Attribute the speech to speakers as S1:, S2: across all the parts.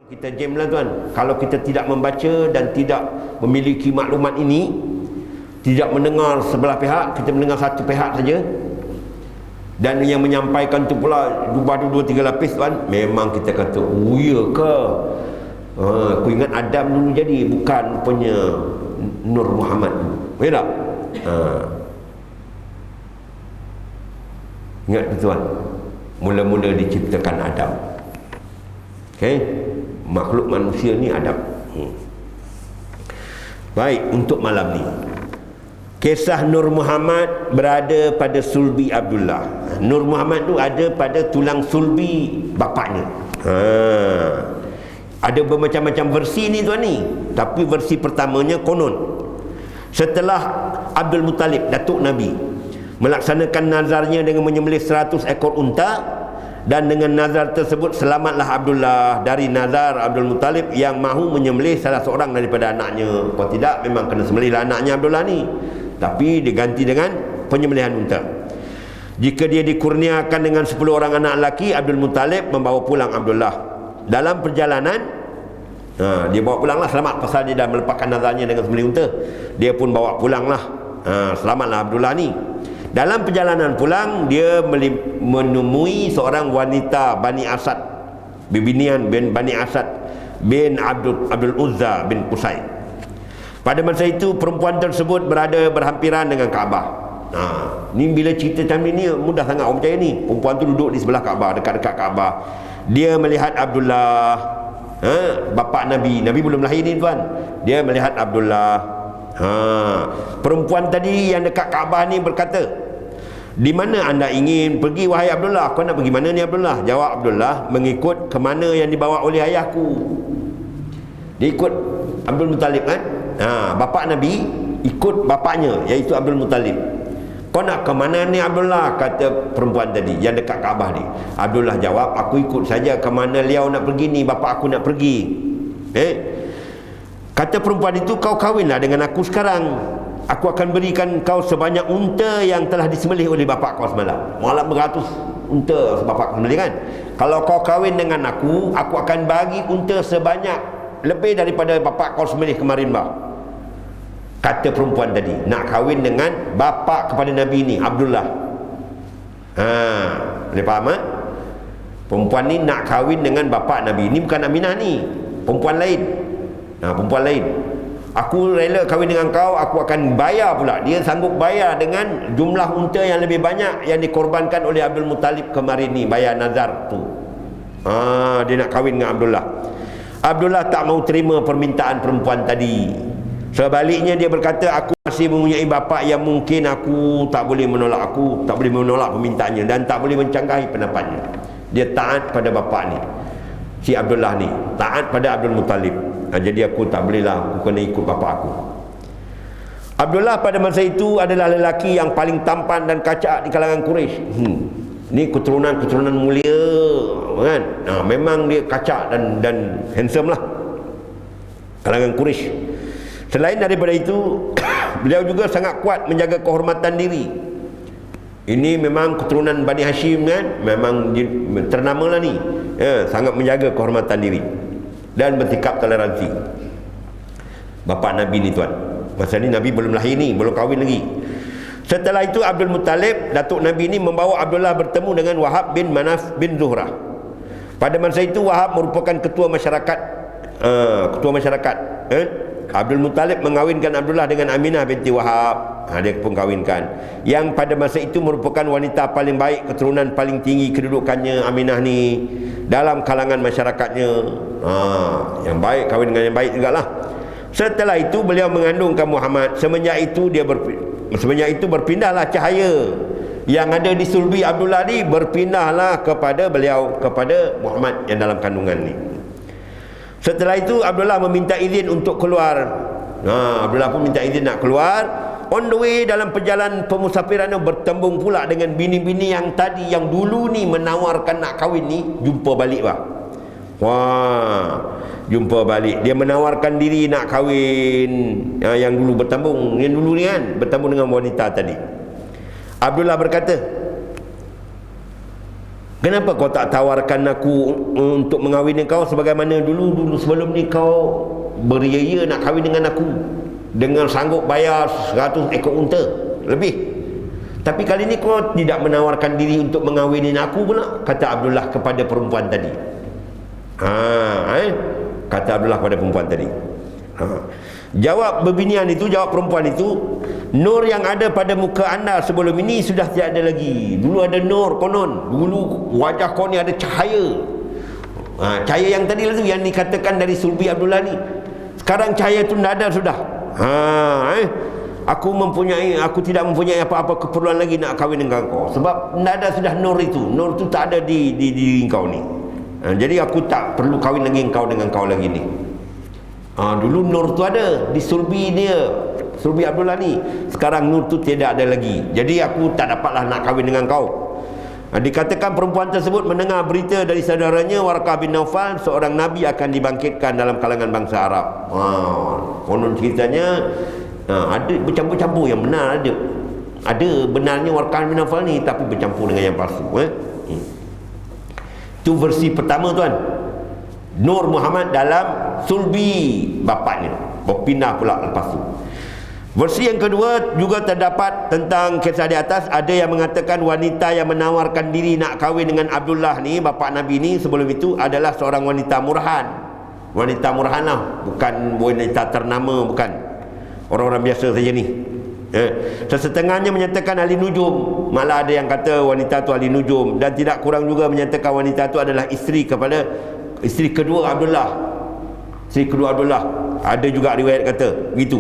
S1: Kita jam lah tuan. Kalau kita tidak membaca dan tidak memiliki maklumat ini, tidak mendengar sebelah pihak, kita mendengar satu pihak saja, dan yang menyampaikan tu pula dua tiga lapis tuan, memang kita kata, oh ya ke? Aku ingat Adam dulu jadi, bukan punya Nur Muhammad. Ya tak? Ingat tuan, mula-mula diciptakan Adam. Okey, makhluk manusia ni Adam. Baik, untuk malam ni kisah Nur Muhammad berada pada sulbi Abdullah. Nur Muhammad tu ada pada tulang sulbi bapaknya. Ada bermacam-macam versi ni tuan ni, tapi versi pertamanya konon setelah Abdul Muttalib, datuk Nabi, melaksanakan nazarnya dengan menyembelih 100 ekor unta, dan dengan nazar tersebut selamatlah Abdullah dari nazar Abdul Muttalib yang mahu menyembelih salah seorang daripada anaknya. Kalau tidak, memang kena sembelihlah anaknya Abdullah ni, tapi diganti dengan penyembelihan unta. Jika dia dikurniakan dengan 10 orang anak lelaki, Abdul Muttalib membawa pulang Abdullah. Dalam perjalanan, dia bawa pulanglah, selamat pasal dia dah melepaskan nazarnya dengan sembelih unta. Dia pun bawa pulanglah, selamatlah Abdullah ni. Dalam perjalanan pulang, dia menemui seorang wanita Bani Asad, bibinian bin Bani Asad bin Abdul Uzza bin Qusay. Pada masa itu perempuan tersebut berada berhampiran dengan Kaabah. Ni bila cerita macam ni mudah sangat orang percaya ni. Perempuan tu duduk di sebelah Kaabah, dekat-dekat Kaabah. Dia melihat Abdullah, bapa Nabi belum lahir ni tuan. Dia melihat Abdullah. Perempuan tadi yang dekat Kaabah ni berkata, di mana anda ingin pergi wahai Abdullah? Kau nak pergi mana ni Abdullah? Jawab Abdullah, mengikut ke mana yang dibawa oleh ayahku. Dia ikut Abdul Muttalib kan? Bapa Nabi ikut bapaknya, iaitu Abdul Muttalib. Kau nak ke mana ni Abdullah? Kata perempuan tadi yang dekat Kaabah ni. Abdullah jawab, aku ikut saja ke mana liau nak pergi ni, bapa aku nak pergi. Kata perempuan itu, kau kahwinlah dengan aku sekarang. Aku akan berikan kau sebanyak unta yang telah disembelih oleh bapa kau semalam. Malah beratus unta bapa kau sembelih kan. Kalau kau kahwin dengan aku akan bagi unta sebanyak lebih daripada bapa kau sembelih kemarin bah. Kata perempuan tadi, nak kahwin dengan bapa kepada Nabi ni, Abdullah. Boleh faham tak? Perempuan ni nak kahwin dengan bapa Nabi. Ni bukan Aminah ni, perempuan lain. Perempuan lain. Aku rela kahwin dengan kau, aku akan bayar pula. Dia sanggup bayar dengan jumlah unta yang lebih banyak yang dikorbankan oleh Abdul Muttalib kemarin ni, bayar nazar tu. Dia nak kahwin dengan Abdullah. Abdullah tak mau terima permintaan perempuan tadi. Sebaliknya dia berkata, aku masih mempunyai bapa yang mungkin aku tak boleh menolak permintaannya dan tak boleh mencanggahi pendapatnya. Dia taat pada bapa ni, si Abdullah ni taat pada Abdul Muttalib. Jadi aku tak bolehlah, aku kena ikut bapa aku. Abdullah pada masa itu adalah lelaki yang paling tampan dan kacak di kalangan Quraisy. Ni keturunan mulia kan. Memang dia kacak dan handsome lah kalangan Quraisy. Selain daripada itu, beliau juga sangat kuat menjaga kehormatan diri. Ini memang keturunan Bani Hashim kan, memang ternama lah ni, sangat menjaga kehormatan diri dan bersikap toleransi. Bapa Nabi ni tuan, masa ni Nabi belum lahir ni, belum kahwin lagi. Setelah itu Abdul Muttalib, datuk Nabi ni, membawa Abdullah bertemu dengan Wahab bin Manaf bin Zuhrah. Pada masa itu Wahab merupakan ketua masyarakat. Abdul Muttalib mengawinkan Abdullah dengan Aminah binti Wahab. Dia pun kahwinkan, yang pada masa itu merupakan wanita paling baik, keturunan paling tinggi kedudukannya Aminah ni dalam kalangan masyarakatnya. Yang baik, kahwin dengan yang baik jugalah. Setelah itu beliau mengandungkan Muhammad. Semenjak itu berpindahlah cahaya yang ada di sulbi Abdullah ni, berpindahlah kepada beliau, kepada Muhammad yang dalam kandungan ni. Setelah itu Abdullah meminta izin untuk keluar. Abdullah pun minta izin nak keluar. On the way, dalam perjalanan pemusafirannya bertembung pula dengan bini-bini yang tadi, yang dulu ni menawarkan nak kahwin ni, jumpa balik bah. Jumpa balik. Dia menawarkan diri nak kahwin, yang dulu bertembung, yang dulu ni kan bertembung dengan wanita tadi. Abdullah berkata, Kenapa kau tak tawarkan aku untuk mengahwini kau sebagaimana dulu sebelum ni kau beria nak kahwin dengan aku dengan sanggup bayar 100 ekor unta lebih. Tapi kali ni kau tidak menawarkan diri untuk mengahwini aku pula, kata Abdullah kepada perempuan tadi. Kata Abdullah kepada perempuan tadi. Jawab perempuan itu, nur yang ada pada muka anda sebelum ini sudah tiada lagi. Dulu ada nur konon, dulu wajah kau ni ada cahaya. Cahaya yang tadi tu yang dikatakan dari sulbi Abdullah ni, sekarang cahaya tu tidak ada sudah. Aku tidak mempunyai apa-apa keperluan lagi nak kahwin dengan kau, sebab tidak ada sudah nur itu. Nur itu tak ada di diri kau ni. Jadi aku tak perlu kahwin lagi dengan kau lagi ni. Dulu nur tu ada di sulbi dia, sulbi Abdullah ni. Sekarang nur tu tidak ada lagi. Jadi aku tak dapatlah nak kahwin dengan kau. Dikatakan perempuan tersebut mendengar berita dari saudaranya Warqah bin Naufal, seorang Nabi akan dibangkitkan dalam kalangan bangsa Arab. Konon ceritanya ada bercampur-campur, yang benar ada. Ada benarnya Warqah bin Naufal ni, tapi bercampur dengan yang palsu. Itu versi pertama tuan. Nur Muhammad dalam sulbi bapaknya, berpindah pula lepas tu. Versi yang kedua juga terdapat tentang kisah di atas. Ada yang mengatakan wanita yang menawarkan diri nak kahwin dengan Abdullah ni, bapak Nabi ni, sebelum itu adalah seorang wanita murahan. Wanita murahan lah, bukan wanita ternama, bukan orang-orang biasa saja ni. Sesetengahnya menyatakan ahli nujum, malah ada yang kata wanita tu ahli nujum, dan tidak kurang juga menyatakan wanita tu adalah isteri kedua Abdullah. Ada juga riwayat kata begitu.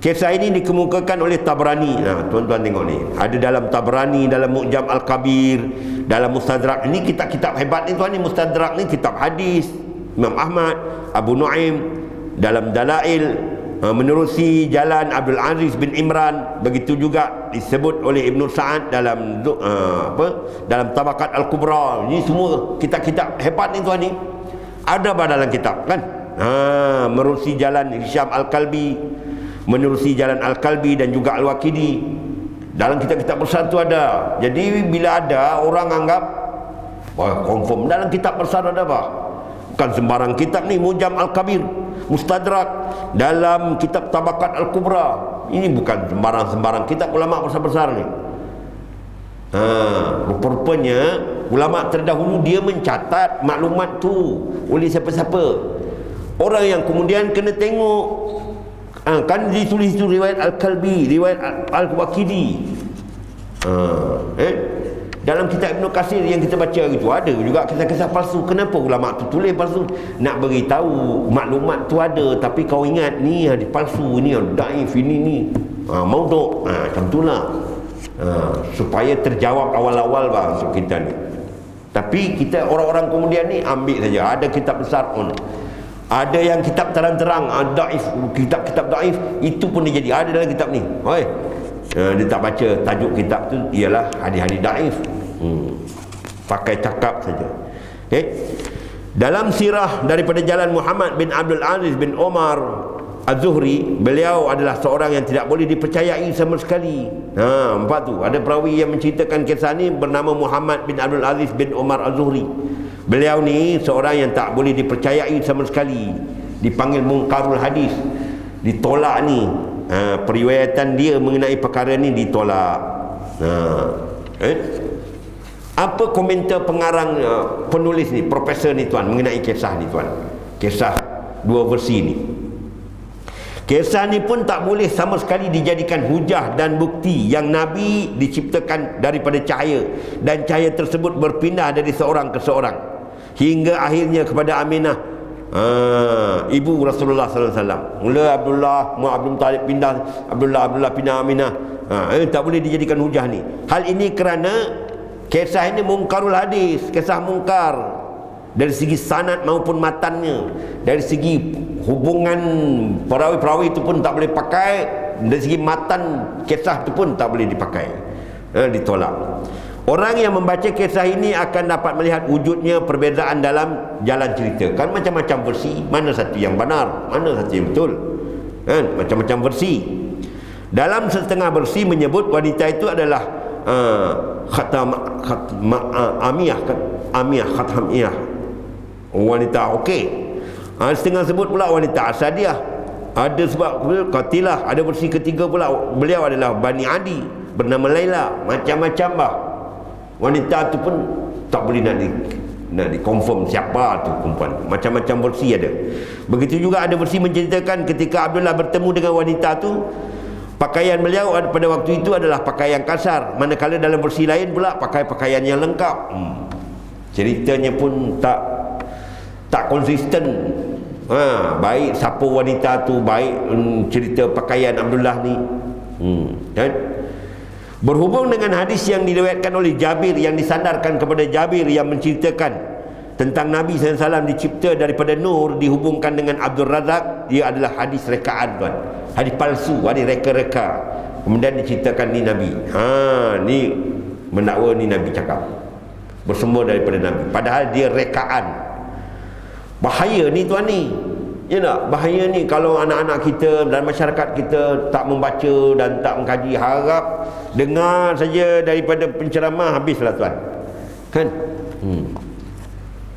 S1: Kisah ini dikemukakan oleh Tabrani. Tuan-tuan tengok ni, ada dalam Tabrani, dalam Mu'jam Al-Kabir, dalam Mustadrak. Ini kitab-kitab hebat ni tuan ni. Mustadrak ni kitab hadis Imam Ahmad, Abu Nuaim, dalam Dalail, menerusi jalan Abdul Aziz bin Imran. Begitu juga disebut oleh Ibn Sa'ad dalam dalam Tabaqat Al-Kubra. Ini semua kitab-kitab hebat ni tuan ni, ada dalam kitab kan. Menerusi jalan Hisham Al-Kalbi, menerusi jalan Al-Kalbi dan juga Al-Waqidi. Dalam kitab-kitab besar tu ada. Jadi bila ada orang anggap confirm dalam kitab besar ada apa? Bukan sembarang kitab ni. Mu'jam Al-Kabir, Mustadrak, dalam kitab Tabaqat Al-Kubra. Ini bukan sembarang kitab ulama besar-besar ni. Rupa-rupanya ulama terdahulu dia mencatat maklumat tu oleh siapa-siapa. Orang yang kemudian kena tengok, kan ditulis itu riwayat Al-Kalbi, riwayat Al-Waqidi. Dalam kitab Ibn Katsir yang kita baca itu ada juga kisah-kisah palsu. Kenapa ulama tu tulis palsu? Nak beritahu maklumat tu ada, tapi kau ingat ni ada palsu, ni ada daif, ini ni maudhu'. Macam itulah. Supaya terjawab awal-awal untuk kita ni. Tapi kita orang-orang kemudian ni ambil saja. Ada kitab besar pun, ada yang kitab terang-terang daif, kitab-kitab daif itu pun dia jadi ada dalam kitab ni. Dia tak baca tajuk kitab tu ialah hadis-hadis daif. Pakai cakap saja. Dalam sirah daripada jalan Muhammad bin Abdul Aziz bin Omar Az-Zuhri, beliau adalah seorang yang tidak boleh dipercayai sama sekali. Empat tu. Ada perawi yang menceritakan kisah ni bernama Muhammad bin Abdul Aziz bin Omar Az-Zuhri. Beliau ni seorang yang tak boleh dipercayai sama sekali. Dipanggil mungkarul hadis. Ditolak ni. Periwayatan dia mengenai perkara ni ditolak. Apa komentar pengarang penulis ni, profesor ni tuan, mengenai kisah ni tuan? Kisah dua versi ni. Kisah ni pun tak boleh sama sekali dijadikan hujah dan bukti yang Nabi diciptakan daripada cahaya, dan cahaya tersebut berpindah dari seorang ke seorang hingga akhirnya kepada Aminah, ibu Rasulullah sallallahu alaihi wasallam. Mula Abdul Muttalib pindah Abdullah pindah Aminah. Tak boleh dijadikan hujah ni. Hal ini kerana kisah ini mungkarul hadis, kisah mungkar dari segi sanad maupun matannya. Dari segi hubungan perawi-perawi itu pun tak boleh pakai, dari segi matan kisah itu pun tak boleh dipakai. Ditolak. Orang yang membaca kisah ini akan dapat melihat wujudnya perbezaan dalam jalan cerita. Kan macam-macam versi, mana satu yang benar, mana satu yang betul, kan? Macam-macam versi. Dalam setengah versi menyebut wanita itu adalah khatamiyah, wanita okey. Setengah sebut pula wanita Asadiyah. Ada sebab Qatilah. Ada versi ketiga pula beliau adalah Bani Adi, bernama Laila. Macam-macam bah. Wanita tu pun tak boleh nak di confirm siapa tu perempuan. Macam-macam versi ada. Begitu juga ada versi menceritakan ketika Abdullah bertemu dengan wanita tu, pakaian beliau pada waktu itu adalah pakaian kasar, manakala dalam versi lain pula pakai pakaian yang lengkap. Ceritanya pun tak konsisten. Baik siapa wanita tu, baik cerita pakaian Abdullah ni. Kan? Berhubung dengan hadis yang diriwayatkan oleh Jabir, yang disandarkan kepada Jabir, yang menceritakan tentang Nabi SAW dicipta daripada nur, dihubungkan dengan Abdul Razak, dia adalah hadis rekaan tuan. Hadis palsu, hadis reka-reka. Kemudian diceritakan ni Nabi. Ni mendakwa ni Nabi cakap, bersumber daripada Nabi, padahal dia rekaan. Bahaya ni tuan ni. Ya tak? Bahaya ni kalau anak-anak kita dan masyarakat kita tak membaca dan tak mengkaji. Harap dengar saja daripada penceramah, habislah tuan. Kan?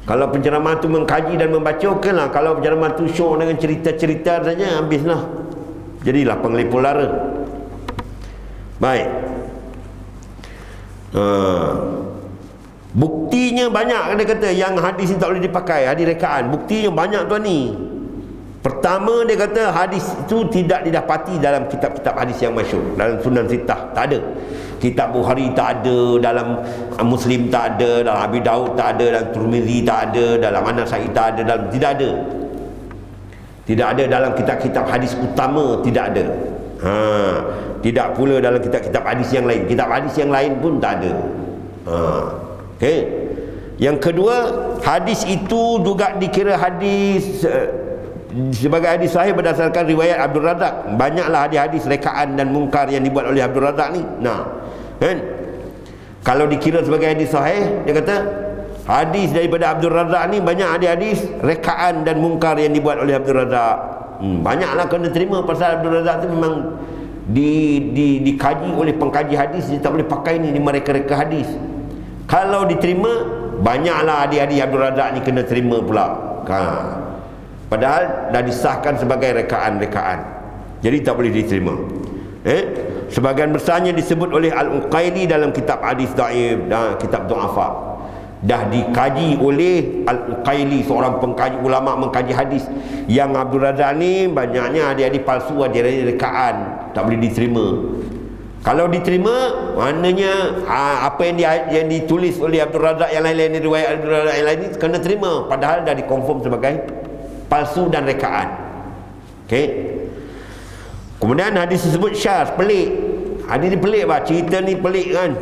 S1: Kalau penceramah tu mengkaji dan membaca, okeylah. Kalau penceramah tu show dengan cerita-cerita saja, habislah. Jadilah pengelipur lara. Baik. Buktinya banyak, dia kata yang hadis ni tak boleh dipakai, hadis rekaan. Buktinya banyak tuan ni. Pertama, dia kata hadis itu tidak didapati dalam kitab-kitab hadis yang masyhur. Dalam Sunan Sittah tak ada, kitab Bukhari tak ada, dalam Muslim tak ada, dalam Abi Daud tak ada, dalam Tirmizi tak ada, dalam An-Nasa'i tak ada, tidak ada dalam kitab-kitab hadis utama, tidak ada. Tidak pula dalam kitab-kitab hadis yang lain. Kitab hadis yang lain pun tak ada. Okay. Yang kedua, hadis itu juga dikira hadis sebagai hadis sahih berdasarkan riwayat Abdul Razak. Banyaklah hadis-hadis rekaan dan mungkar yang dibuat oleh Abdul Razak ni. Kan? Kalau dikira sebagai hadis sahih, dia kata hadis daripada Abdul Razak ni banyak hadis rekaan dan mungkar yang dibuat oleh Abdul Razak. Banyaklah kena terima, pasal Abdul Razak tu memang dikaji oleh pengkaji hadis. Dia tak boleh pakai ni mereka-reka hadis. Kalau diterima, banyaklah hadis-hadis Abdul Razak ni kena terima pula. Padahal dah disahkan sebagai rekaan-rekaan, jadi tak boleh diterima. Sebahagian besarnya disebut oleh Al-Uqaili dalam kitab hadis dhaif dan kitab du'afa. Dah dikaji oleh Al-Uqaili, seorang pengkaji ulama mengkaji hadis. Yang Abdul Razak ni banyaknya hadis-hadis palsu, hadis-hadis rekaan, tak boleh diterima. Kalau diterima, maknanya apa yang ditulis oleh Abdul Razak yang lain-lain, riwayat Abdul Razak yang lain ni kena terima, padahal dah dikonfirm sebagai palsu dan rekaan. Okey. Kemudian hadis tersebut syaz, pelik. Hadis ni pelik bah, cerita ni pelik kan.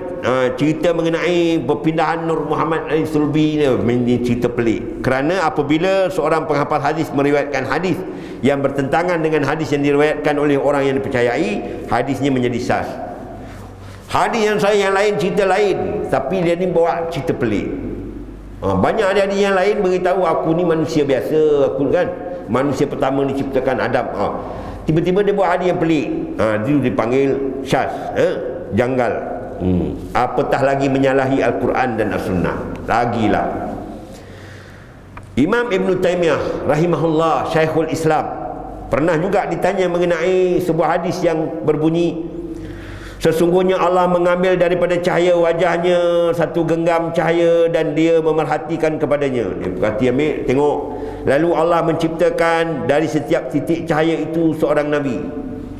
S1: Cerita mengenai perpindahan Nur Muhammad Al-Sulbi ni cerita pelik. Kerana apabila seorang penghafal hadis meriwayatkan hadis yang bertentangan dengan hadis yang diriwayatkan oleh orang yang dipercayai, hadisnya menjadi syaz. Hadis yang saya yang lain, cerita lain, tapi dia ni bawa cerita pelik. Banyak hadis yang lain beritahu aku ni manusia biasa, aku kan manusia pertama diciptakan Adam. Tiba-tiba dia buat hadis yang pelik. Dia dipanggil syaz, janggal. Apatah lagi menyalahi Al-Quran dan As-Sunnah. Lagilah. Imam Ibn Taymiyah rahimahullah, Syekhul Islam, pernah juga ditanya mengenai sebuah hadis yang berbunyi, sesungguhnya Allah mengambil daripada cahaya wajahnya satu genggam cahaya dan dia memerhatikan kepadanya. Dia berhati ambil, tengok. Lalu Allah menciptakan dari setiap titik cahaya itu seorang Nabi.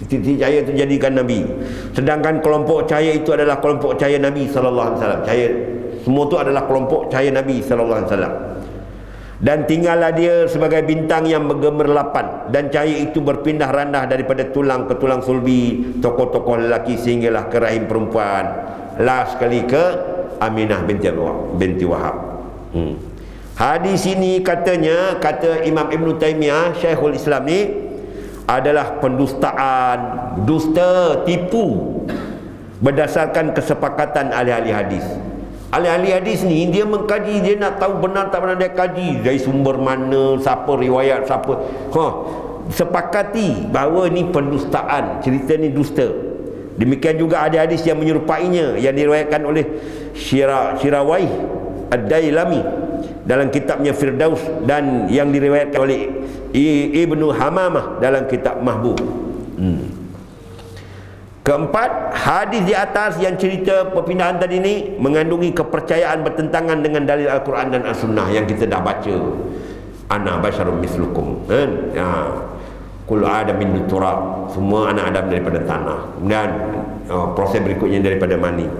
S1: Titik cahaya itu jadikan Nabi. Sedangkan kelompok cahaya itu adalah kelompok cahaya Nabi SAW. Cahaya, semua itu adalah kelompok cahaya Nabi SAW. Dan tinggallah dia sebagai bintang yang bergemerlapan, dan cahaya itu berpindah randah daripada tulang ke tulang sulbi tokoh-tokoh lelaki sehinggalah ke rahim perempuan. Last sekali ke Aminah binti Wahab. Hadis ini katanya, kata Imam Ibn Taymiyah, Syekhul Islam ni, adalah pendustaan, dusta, tipu berdasarkan kesepakatan ahli-ahli hadis. Ahli-ahli hadis ni dia mengkaji, dia nak tahu benar tak benar, dia kaji dari sumber mana, siapa riwayat siapa. Sepakati bahawa ni pendustaan, cerita ni dusta. Demikian juga ada hadis yang menyerupainya yang diriwayatkan oleh Syirawaih Ad-Dailami dalam kitabnya Firdaus, dan yang diriwayatkan oleh Ibnu Hamamah dalam kitab Mahbub. Keempat, hadis di atas yang cerita perpindahan tadi ni mengandungi kepercayaan bertentangan dengan dalil Al-Quran dan As-Sunnah yang kita dah baca. Ana basyarum mislukum, kan? Ya. Kullu adamin min turab, semua anak Adam daripada tanah. Kemudian proses berikutnya daripada mani.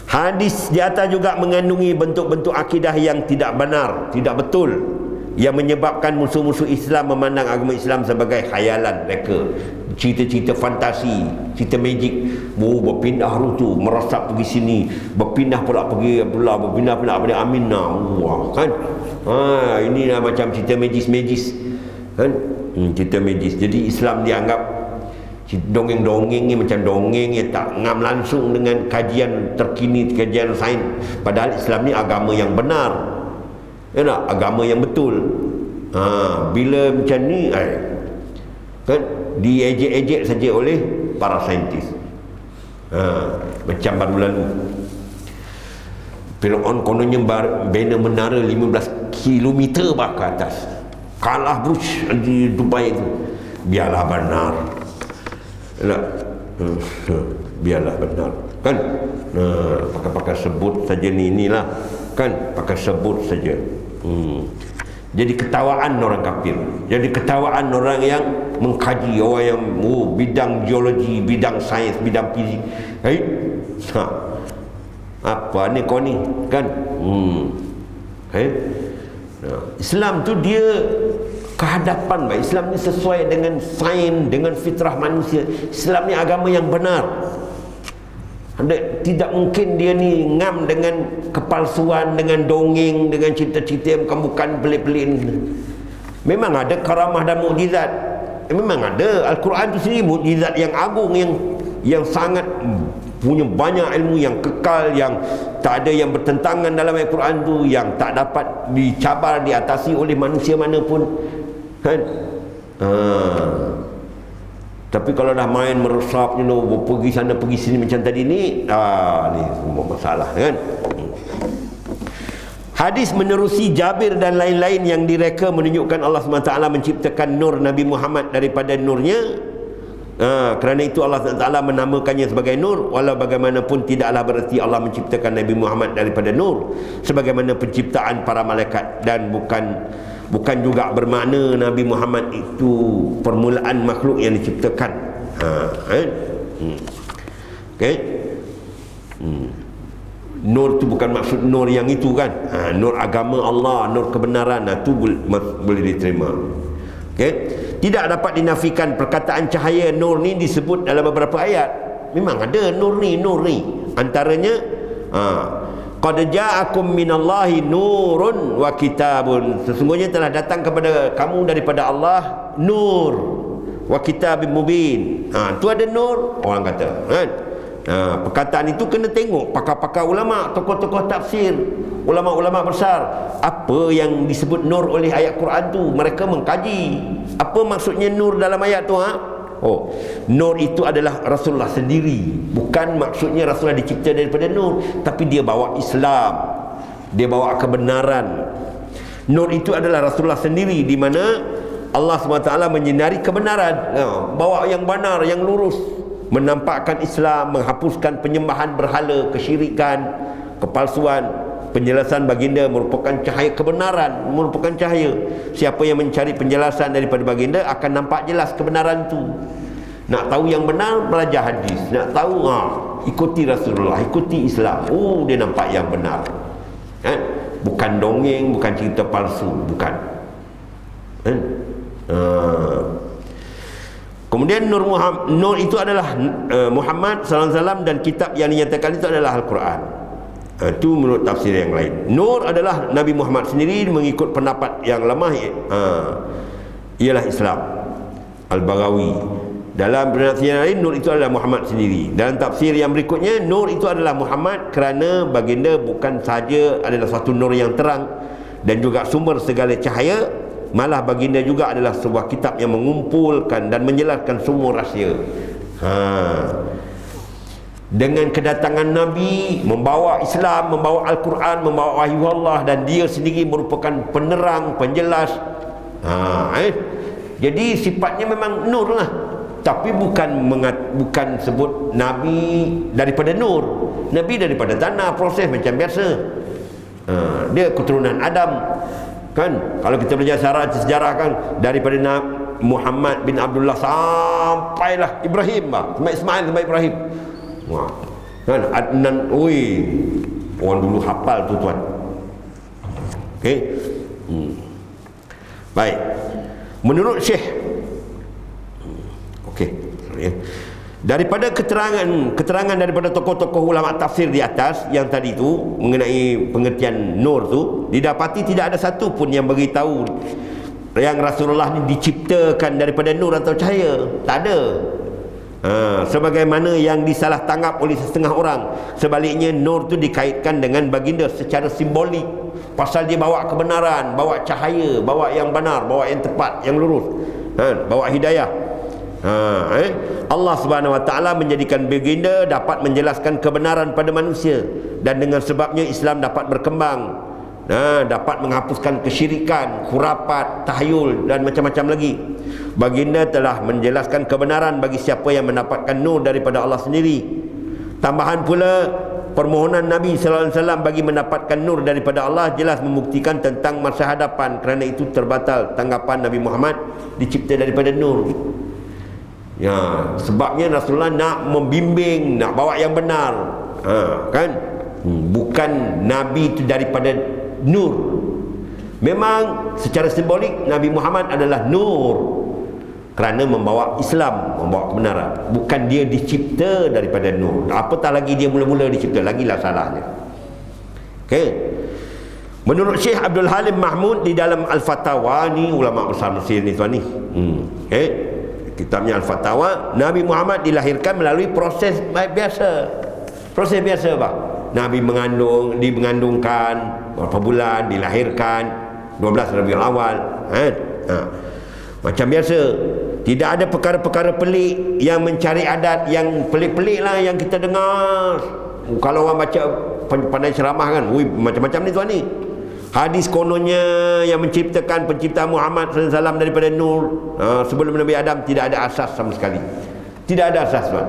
S1: Hadis di atas juga mengandungi bentuk-bentuk akidah yang tidak benar, tidak betul, yang menyebabkan musuh-musuh Islam memandang agama Islam sebagai khayalan mereka. Cerita-cerita fantasi, cerita magic. Berpindah tu, merasap pergi sini, berpindah pula pergi Abdullah, berpindah pula pada Aminah. Wah, kan? Inilah macam cerita magis-magis, kan? Cerita magis. Jadi Islam dianggap dongeng-dongeng ni macam dongeng yang tak ngam langsung dengan kajian terkini, kajian sains. Padahal Islam ni agama yang benar, ya tak? Agama yang betul. Bila macam ni kan diejek-ejek saja oleh para saintis. Macam baru lalu Fir'aun kononnya bina menara 15 km bah ke atas, kalah Burj di Dubai itu. Biarlah benar, biarlah benar, kan? Pakai sebut saja inilah, kan? Pakai sebut saja. Jadi ketawaan orang kafir, jadi ketawaan orang yang mengkaji, orang yang bidang geologi, bidang sains, bidang fizik. Apa ni kau ni, kan? Islam tu dia kehadapan, baik. Islam ni sesuai dengan sains, dengan fitrah manusia. Islam ni agama yang benar. Tidak mungkin dia ni ngam dengan kepalsuan, dengan dongeng, dengan cerita-cerita yang bukan pelik-pelik ni. Memang ada karamah dan mukjizat. Memang ada. Al-Quran tu sendiri mukjizat yang agung, yang sangat punya banyak ilmu yang kekal, yang tak ada yang bertentangan dalam Al-Quran tu, yang tak dapat dicabar, diatasi oleh manusia manapun, kan? Tapi kalau dah main meresap, pergi sana pergi sini macam tadi ni, ni semua masalah, kan? Hadis menerusi Jabir dan lain-lain yang direka menunjukkan Allah SWT menciptakan nur Nabi Muhammad daripada nurnya. Kerana itu Allah SWT menamakannya sebagai nur, walau bagaimanapun tidaklah bererti Allah menciptakan Nabi Muhammad daripada nur sebagaimana penciptaan para malaikat, dan bukan juga bermakna Nabi Muhammad itu permulaan makhluk yang diciptakan. Okay? Nur tu bukan maksud nur yang itu, kan? Nur agama Allah, nur kebenaran, tu boleh diterima. Okay? Tidak dapat dinafikan perkataan cahaya nur ni disebut dalam beberapa ayat. Memang ada nur ni. Antaranya qad ja'akum minallahi nurun wa kitabun, sesungguhnya telah datang kepada kamu daripada Allah nur wa kitabim mubin. Tu ada nur, orang kata, kan? Perkataan itu kena tengok pakar-pakar ulama, tokoh-tokoh tafsir, ulama-ulama besar, apa yang disebut nur oleh ayat Quran tu. Mereka mengkaji apa maksudnya nur dalam ayat tu. Nur itu adalah Rasulullah sendiri. Bukan maksudnya Rasulullah dicipta daripada nur, tapi dia bawa Islam, dia bawa kebenaran. Nur itu adalah Rasulullah sendiri, di mana Allah SWT menyinari kebenaran, bawa yang benar, yang lurus, menampakkan Islam, menghapuskan penyembahan berhala, kesyirikan, kepalsuan. Penjelasan baginda merupakan cahaya kebenaran, merupakan cahaya. Siapa yang mencari penjelasan daripada baginda akan nampak jelas kebenaran tu. Nak tahu yang benar, belajar hadis. Nak tahu, ikuti Rasulullah, ikuti Islam. Dia nampak yang benar, kan? Bukan dongeng, bukan cerita palsu, bukan, kan? Kemudian nur itu adalah Muhammad SAW, dan kitab yang dinyatakan itu adalah Al-Quran. Itu menurut tafsir yang lain. Nur adalah Nabi Muhammad sendiri, mengikut pendapat yang lemah ialah Islam. Al-Baghawi dalam penafsiran lain, nur itu adalah Muhammad sendiri. Dalam tafsir yang berikutnya, nur itu adalah Muhammad kerana baginda bukan sahaja adalah satu nur yang terang dan juga sumber segala cahaya, malah baginda juga adalah sebuah kitab yang mengumpulkan dan menjelaskan semua rahsia. Dengan kedatangan Nabi, membawa Islam, membawa Al-Quran, membawa wahyu Allah, dan dia sendiri merupakan penerang, penjelas. Jadi sifatnya memang nur lah, tapi bukan sebut Nabi daripada nur. Nabi daripada tanah, proses macam biasa. Dia keturunan Adam, kan? Kalau kita belajar sejarah kan, daripada Muhammad bin Abdullah sampailah Ibrahim, sampai Ismail, sampai Ibrahim. Wah, kan Adnan, orang dulu hafal tu tuan. Okey. Baik. Menurut Syekh, daripada keterangan daripada tokoh-tokoh ulama tafsir di atas yang tadi tu mengenai pengertian nur tu, didapati tidak ada satu pun yang beritahu yang Rasulullah ni diciptakan daripada nur atau cahaya. Tak ada. Sebagaimana yang disalah tanggap oleh setengah orang. Sebaliknya nur tu dikaitkan dengan baginda secara simbolik, pasal dia bawa kebenaran, bawa cahaya, bawa yang benar, bawa yang tepat, yang lurus, bawa hidayah. Allah Subhanahu Wa Taala menjadikan baginda dapat menjelaskan kebenaran pada manusia, dan dengan sebabnya Islam dapat berkembang, dapat menghapuskan kesyirikan, khurafat, tahyul dan macam-macam lagi. Baginda telah menjelaskan kebenaran bagi siapa yang mendapatkan nur daripada Allah sendiri. Tambahan pula, permohonan Nabi sallallahu alaihi wasallam bagi mendapatkan nur daripada Allah jelas membuktikan tentang masa hadapan. Kerana itu terbatal tanggapan Nabi Muhammad dicipta daripada nur. Ya, sebabnya Rasulullah nak membimbing, nak bawa yang benar, kan? Bukan Nabi itu daripada nur. Memang secara simbolik Nabi Muhammad adalah nur kerana membawa Islam, membawa kebenaran. Bukan dia dicipta daripada nur. Apatah lagi dia mula-mula dicipta, lagilah salahnya. Okey. Menurut Syekh Abdul Halim Mahmud di dalam Al-Fatawa, ni ulama besar Mesir ni tuan ni. Okey. Kitabnya Al-Fatawa, Nabi Muhammad dilahirkan melalui proses biasa. Proses biasa Nabi mengandungkan berapa bulan, dilahirkan 12 Rabiul Awal, macam biasa. Tidak ada perkara-perkara pelik yang mencari adat yang pelik-pelik lah yang kita dengar. Kalau orang baca pandai ceramah kan, macam-macam ni tuan ni. Hadis kononnya yang menciptakan pencipta Muhammad SAW daripada nur sebelum Nabi Adam, tidak ada asas sama sekali. Tidak ada asas tuan.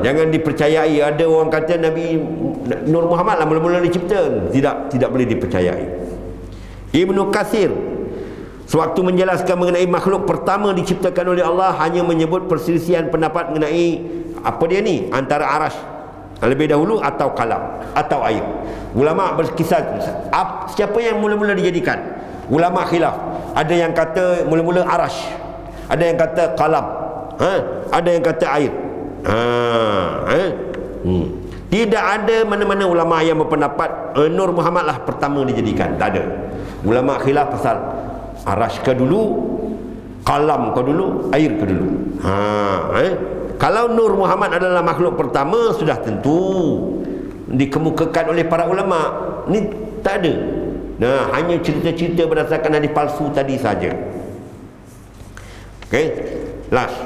S1: Jangan dipercayai. Ada orang kata Nabi Nur Muhammad lah mula-mula dicipta. Tidak boleh dipercayai. Ibnu Katsir sewaktu menjelaskan mengenai makhluk pertama diciptakan oleh Allah, hanya menyebut perselisihan pendapat mengenai apa dia ni, antara arash lebih dahulu atau kalam atau air. Ulama berkisah siapa yang mula-mula dijadikan. Ulama khilaf. Ada yang kata mula-mula arash, ada yang kata kalam, ada yang kata air. Tidak ada mana-mana ulama yang berpendapat Nur Muhammad lah pertama dijadikan. Tak ada. Ulama khilaf pasal arash ke dulu, kalam ke dulu, air ke dulu. Kalau Nur Muhammad adalah makhluk pertama, sudah tentu dikemukakan oleh para ulama. Ni tak ada. Hanya cerita-cerita berdasarkan hadis palsu tadi saja. Okey, last.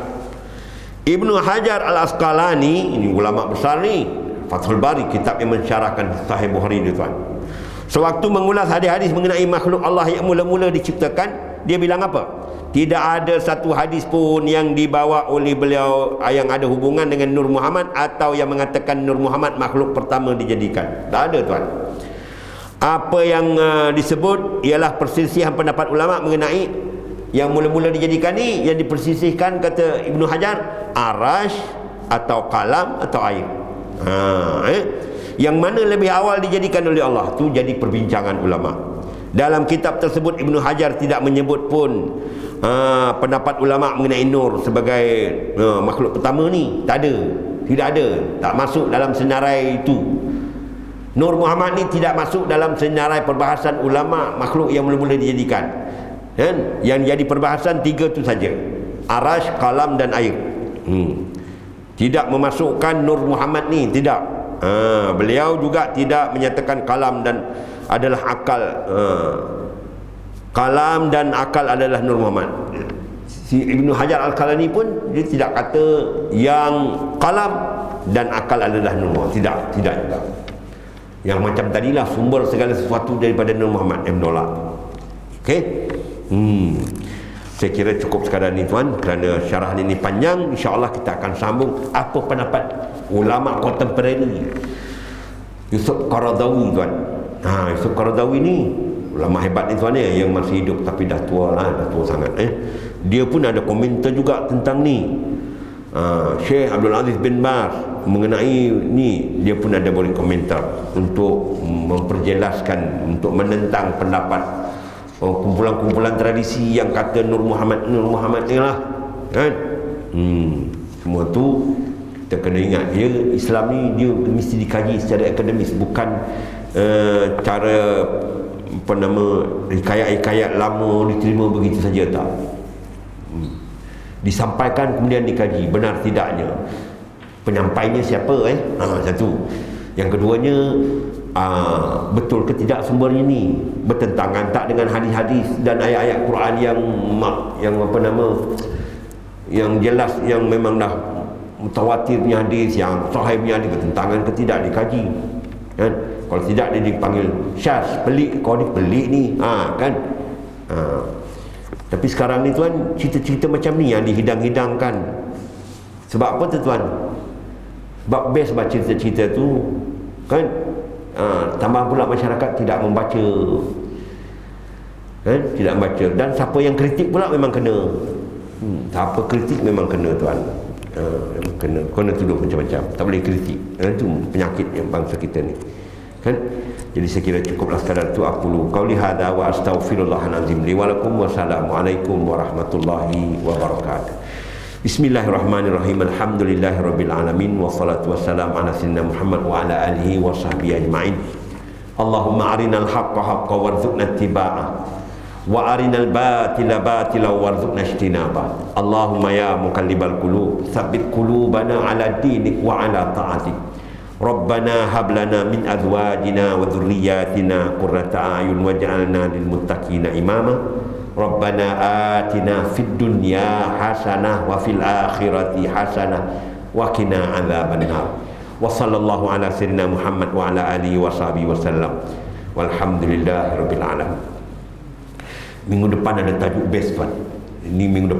S1: Ibnu Hajar Al-Asqalani, ini ulama besar ni, Fathul Bari, kitab yang mensyarahkan Sahih Bukhari ni tuan. Sewaktu mengulas hadis-hadis mengenai makhluk Allah yang mula-mula diciptakan, dia bilang apa? Tidak ada satu hadis pun yang dibawa oleh beliau yang ada hubungan dengan Nur Muhammad atau yang mengatakan Nur Muhammad makhluk pertama dijadikan. Tak ada tuan. Apa yang disebut ialah perselisihan pendapat ulama mengenai yang mula-mula dijadikan ni. Yang dipersisihkan, kata Ibnu Hajar, arash atau kalam atau air. Yang mana lebih awal dijadikan oleh Allah, tu jadi perbincangan ulama. Dalam kitab tersebut Ibnu Hajar tidak menyebut pun pendapat ulama mengenai nur sebagai makhluk pertama ni. Tak ada. Tidak ada. Tak masuk dalam senarai itu. Nur Muhammad ni tidak masuk dalam senarai perbahasan ulama makhluk yang mula-mula dijadikan. Yang jadi perbahasan tiga tu saja: arash, kalam dan air. Tidak memasukkan Nur Muhammad ni, tidak. Beliau juga tidak menyatakan kalam dan adalah akal. Kalam dan akal adalah Nur Muhammad. Si Ibnu Hajar Al-Asqalani pun dia tidak kata yang qalam dan akal adalah Nur. Tidak juga. Yang macam tadilah sumber segala sesuatu daripada Nur Muhammad yang menolak. Okey? Saya kira cukup sekadar ni tuan, kerana syarah ini panjang. InsyaAllah kita akan sambung apa pendapat ulama kontemporari Yusuf Qaradawi tuan. Yusuf Qaradawi ni ulama hebat ni tuan, yang masih hidup tapi dah tua lah, dah tua sangat. Dia pun ada komentar juga tentang ni. Syekh Abdul Aziz bin Baz mengenai ni, dia pun ada beri komentar untuk memperjelaskan, untuk menentang pendapat kumpulan-kumpulan tradisi yang kata Nur Muhammad ni lah kan. Semua tu kita kena ingat, dia Islam ni dia mesti dikaji secara akademis, bukan cara apa nama hikayat-hikayat lama diterima begitu saja, tak. Disampaikan kemudian dikaji benar tidaknya, penyampainya siapa satu. Yang keduanya, betul ke tidak sumbernya ni, bertentangan tak dengan hadis-hadis dan ayat-ayat Quran yang apa nama, yang jelas, yang memang dah mutawatir punya hadis, yang sahih punya hadis, bertentangan ke tidak, dikaji kan. Kalau tidak dia dipanggil syaz, pelik, kau ni pelik ni kan. Tapi sekarang ni tuan, cerita-cerita macam ni yang dihidang-hidangkan. Sebab apa tu tuan? Sebab best baca cerita-cerita tu kan. Tambah pula masyarakat tidak membaca kan, tidak membaca. Dan siapa yang kritik pula memang kena. Siapa kritik memang kena tuan. Kena tuduh macam-macam, tak boleh kritik. Itu penyakit yang bangsa kita ni kan. Jadi saya kira cukuplah sekadar tu. Aqulu qauli hadza wa astaghfirullahal azim li wa lakum, wa assalamualaikum warahmatullahi wabarakatuh. Bismillahirrahmanirrahim. Alhamdulillahirabbil alamin, wassalatu wassalamu ala sayyidina Muhammad wa ala alihi wa sahbihi ajma'in. Allahumma arinal haqqa haqqan warzuqna ittiba'ah, wa arinal batila batila warzuqna ijtinabah. Allahumma ya muqallibal qulub, tsabbit qulubana ala dinik wa ala ta'atik. Rabbana hab lana min azwajina wa dhurriyyatina qurrata a'yun waj'alna lil muttaqina imama. Rabbana atina fid dunya hasanah wa fil akhirati hasanah wa qina adzabannar. Wa sallallahu ala sayyidina Muhammad wa ala alihi wa sahbihi wasallam. Walhamdulillahirabbil alamin. Minggu depan ada tajuk best tuan. Ini minggu depan